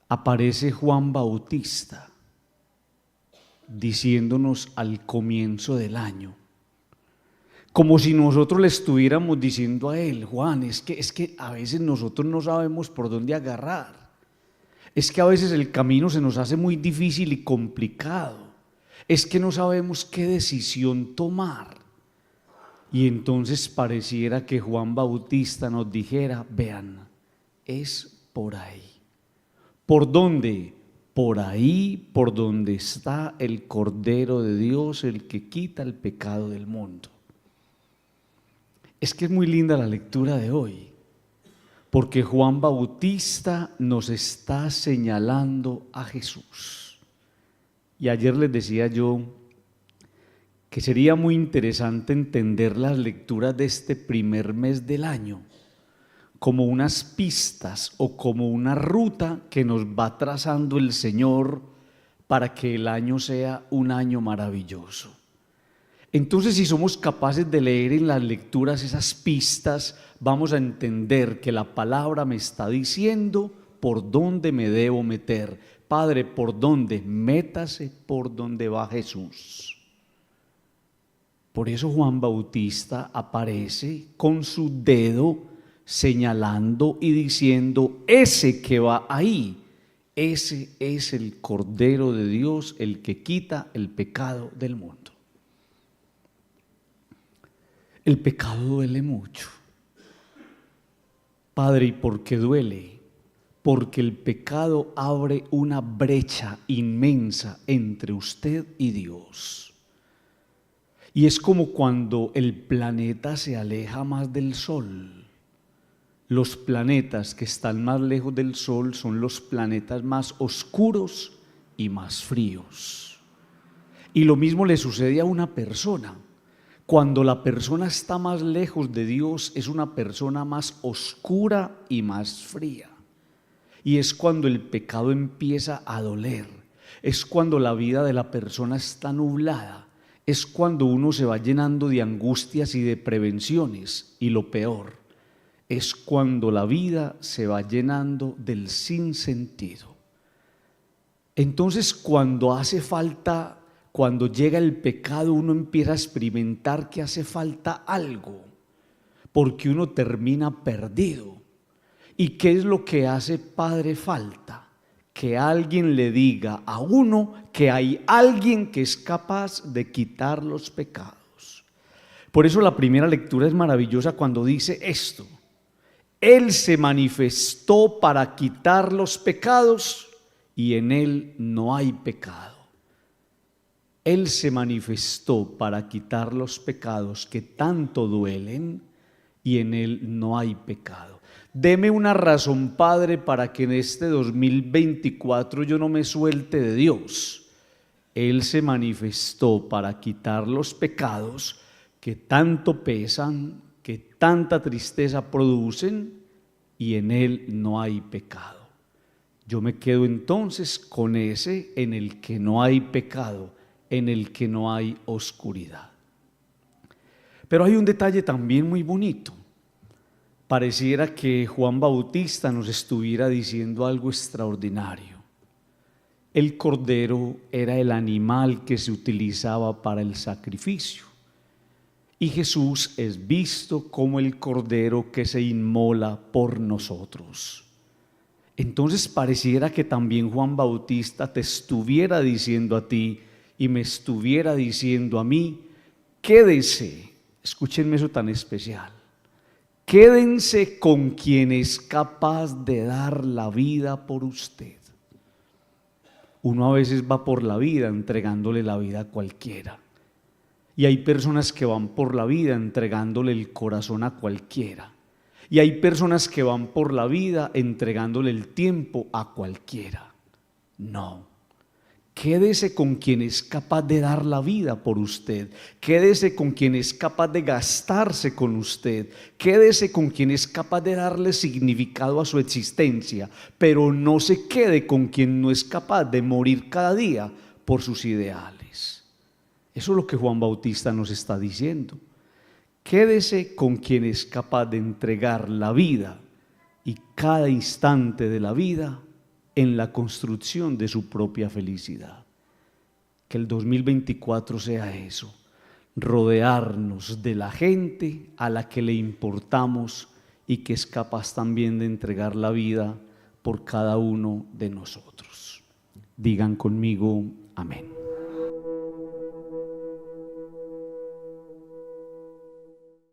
aparece Juan Bautista diciéndonos al comienzo del año, como si nosotros le estuviéramos diciendo a él: Juan, es que a veces nosotros no sabemos por dónde agarrar, es que a veces el camino se nos hace muy difícil y complicado, es que no sabemos qué decisión tomar. Y entonces pareciera que Juan Bautista nos dijera: vean, es por ahí. ¿Por dónde? Por ahí, por donde está el Cordero de Dios, el que quita el pecado del mundo. Es que es muy linda la lectura de hoy, porque Juan Bautista nos está señalando a Jesús. Y ayer les decía yo que sería muy interesante entender las lecturas de este primer mes del año como unas pistas o como una ruta que nos va trazando el Señor para que el año sea un año maravilloso. Entonces, si somos capaces de leer en las lecturas esas pistas, vamos a entender que la palabra me está diciendo por dónde me debo meter. Padre, ¿por dónde? Métase por donde va Jesús. Por eso Juan Bautista aparece con su dedo señalando y diciendo: ese que va ahí, ese es el Cordero de Dios, el que quita el pecado del mundo. El pecado duele mucho. Padre, ¿y por qué duele? Porque el pecado abre una brecha inmensa entre usted y Dios. Y es como cuando el planeta se aleja más del Sol. Los planetas que están más lejos del Sol son los planetas más oscuros y más fríos. Y lo mismo le sucede a una persona. Cuando la persona está más lejos de Dios, es una persona más oscura y más fría. Y es cuando el pecado empieza a doler. Es cuando la vida de la persona está nublada. Es cuando uno se va llenando de angustias y de prevenciones. Y lo peor, es cuando la vida se va llenando del sinsentido. Entonces, cuando hace falta, cuando llega el pecado, uno empieza a experimentar que hace falta algo, porque uno termina perdido. ¿Y qué es lo que hace, Padre, falta? Que alguien le diga a uno que hay alguien que es capaz de quitar los pecados. Por eso la primera lectura es maravillosa cuando dice esto: Él se manifestó para quitar los pecados y en Él no hay pecado. Él se manifestó para quitar los pecados que tanto duelen y en Él no hay pecado. Deme una razón, Padre, para que en este 2024 yo no me suelte de Dios. Él se manifestó para quitar los pecados que tanto pesan, que tanta tristeza producen, y en Él no hay pecado. Yo me quedo entonces con ese en el que no hay pecado, en el que no hay oscuridad. Pero hay un detalle también muy bonito. Pareciera que Juan Bautista nos estuviera diciendo algo extraordinario. El cordero era el animal que se utilizaba para el sacrificio. Y Jesús es visto como el cordero que se inmola por nosotros. Entonces pareciera que también Juan Bautista te estuviera diciendo a ti y me estuviera diciendo a mí: quédese, escúchenme eso tan especial, quédense con quien es capaz de dar la vida por usted. Uno a veces va por la vida entregándole la vida a cualquiera. Y hay personas que van por la vida entregándole el corazón a cualquiera. Y hay personas que van por la vida entregándole el tiempo a cualquiera. No. Quédese con quien es capaz de dar la vida por usted. Quédese con quien es capaz de gastarse con usted. Quédese con quien es capaz de darle significado a su existencia. Pero no se quede con quien no es capaz de morir cada día por sus ideales. Eso es lo que Juan Bautista nos está diciendo. Quédese con quien es capaz de entregar la vida y cada instante de la vida en la construcción de su propia felicidad. Que el 2024 sea eso, rodearnos de la gente a la que le importamos y que es capaz también de entregar la vida por cada uno de nosotros. Digan conmigo, amén.